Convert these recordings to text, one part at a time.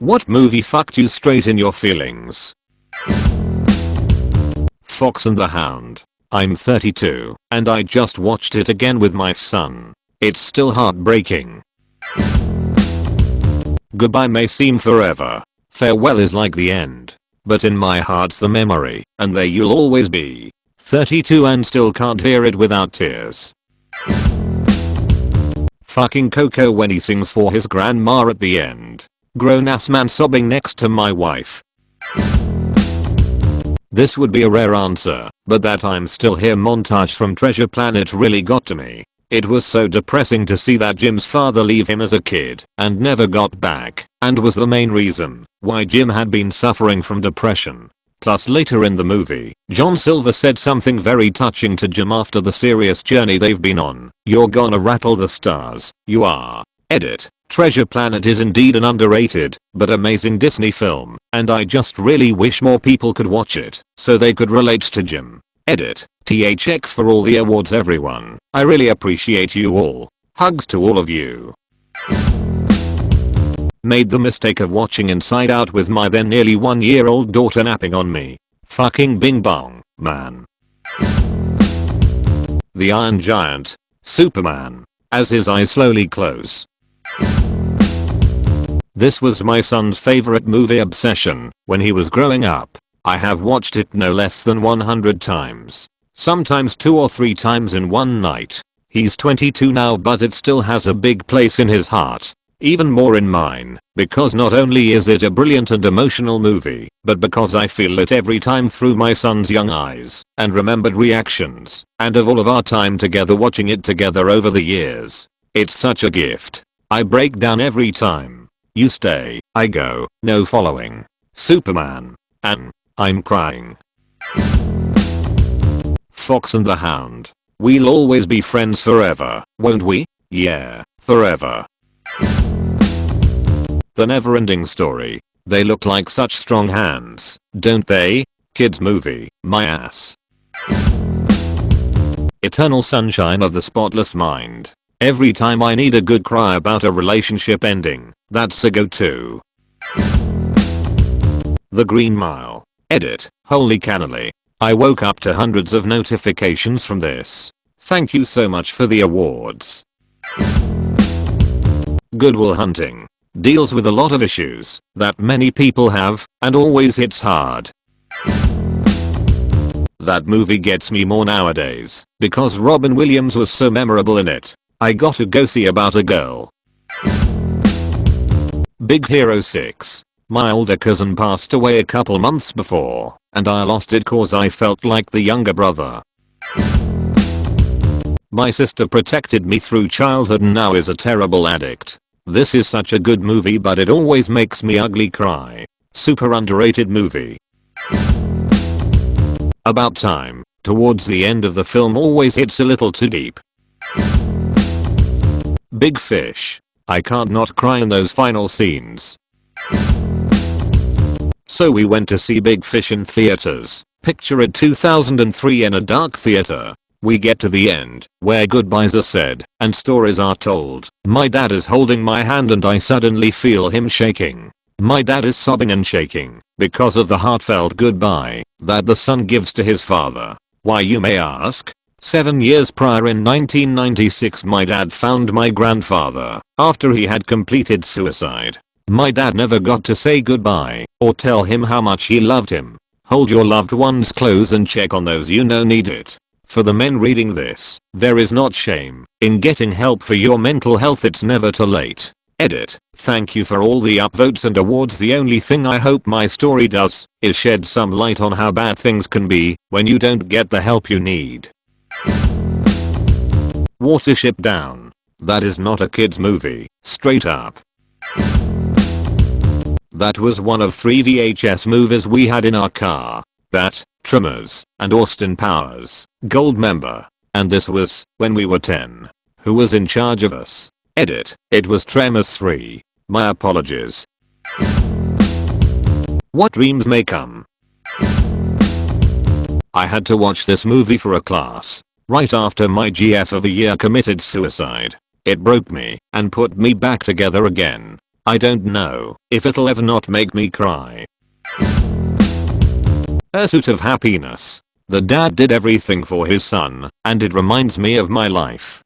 What movie fucked you straight in your feelings? Fox and the Hound. I'm 32 and I just watched it again with my son. It's still heartbreaking. Goodbye may seem forever. Farewell is like the end. But in my heart's the memory, and there you'll always be. 32 and still can't hear it without tears. Fucking Coco when he sings for his grandma at the end. Grown ass man sobbing next to my wife. This would be a rare answer, but that I'm still here montage from Treasure Planet really got to me. It was so depressing to see that Jim's father leave him as a kid and never got back, and was the main reason why Jim had been suffering from depression. Plus later in the movie, John Silver said something very touching to Jim after the serious journey they've been on. You're gonna rattle the stars, you are. Edit. Treasure Planet is indeed an underrated, but amazing Disney film, and I just really wish more people could watch it, so they could relate to Jim. Edit. THX for all the awards everyone. I really appreciate you all. Hugs to all of you. Made the mistake of watching Inside Out with my then nearly 1-year-old daughter napping on me. Fucking bing bong, man. The Iron Giant. Superman. As his eyes slowly close. This was my son's favorite movie obsession when he was growing up. I have watched it no less than 100 times. Sometimes 2 or 3 times in one night. He's 22 now, but it still has a big place in his heart. Even more in mine, because not only is it a brilliant and emotional movie, but because I feel it every time through my son's young eyes and remembered reactions, and of all of our time together watching it together over the years. It's such a gift. I break down every time. You stay, I go, no following. Superman. And I'm crying. Fox and the Hound. We'll always be friends forever, won't we? Yeah, forever. The Never-Ending Story. They look like such strong hands, don't they? Kids movie, my ass. Eternal Sunshine of the Spotless Mind. Every time I need a good cry about a relationship ending, that's a go-to. The Green Mile. Edit. Holy cannoli. I woke up to hundreds of notifications from this. Thank you so much for the awards. Good Will Hunting. Deals with a lot of issues that many people have and always hits hard. That movie gets me more nowadays because Robin Williams was so memorable in it. I got to go see about a girl. Big Hero 6. My older cousin passed away a couple months before, and I lost it cause I felt like the younger brother. My sister protected me through childhood and now is a terrible addict. This is such a good movie, but it always makes me ugly cry. Super underrated movie. About Time. Towards the end of the film always hits a little too deep. Big Fish. I can't not cry in those final scenes. So we went to see Big Fish in theaters. Picture it 2003 in a dark theater. We get to the end, where goodbyes are said, and stories are told. My dad is holding my hand and I suddenly feel him shaking. My dad is sobbing and shaking, because of the heartfelt goodbye, that the son gives to his father. Why, you may ask? 7 years prior in 1996 my dad found my grandfather, after he had completed suicide. My dad never got to say goodbye, or tell him how much he loved him. Hold your loved ones close and check on those you know need it. For the men reading this, there is not shame in getting help for your mental health, it's never too late. Edit. Thank you for all the upvotes and awards. The only thing I hope my story does is shed some light on how bad things can be when you don't get the help you need. Watership Down. That is not a kids movie, straight up. That was one of 3 VHS movies we had in our car. That, Tremors, and Austin Powers, Goldmember. And this was when we were 10. Who was in charge of us? Edit. It was Tremors 3. My apologies. What dreams may come. I had to watch this movie for a class, right after my GF of a year committed suicide. It broke me and put me back together again. I don't know if it'll ever not make me cry. Pursuit of happiness. The dad did everything for his son, and it reminds me of my life.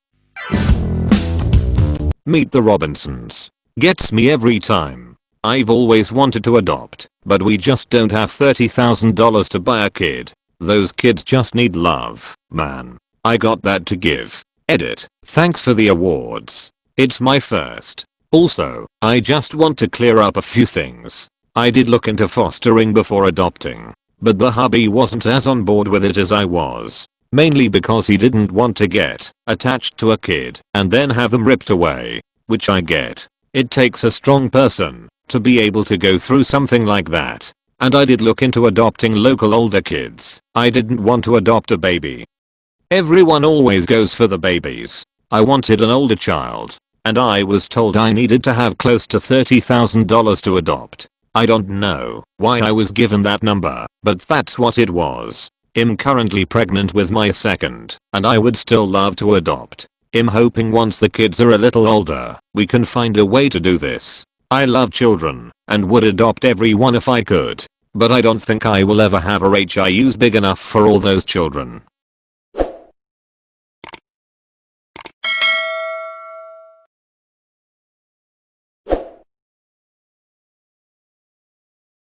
Meet the Robinsons. Gets me every time. I've always wanted to adopt, but we just don't have $30,000 to buy a kid. Those kids just need love, man. I got that to give. Edit. Thanks for the awards. It's my first. Also, I just want to clear up a few things. I did look into fostering before adopting, but the hubby wasn't as on board with it as I was. Mainly because he didn't want to get attached to a kid and then have them ripped away, which I get. It takes a strong person to be able to go through something like that. And I did look into adopting local older kids. I didn't want to adopt a baby. Everyone always goes for the babies. I wanted an older child, and I was told I needed to have close to $30,000 to adopt. I don't know why I was given that number, but that's what it was. I'm currently pregnant with my second, and I would still love to adopt. I'm hoping once the kids are a little older, we can find a way to do this. I love children, and would adopt everyone if I could, but I don't think I will ever have a HIUs big enough for all those children.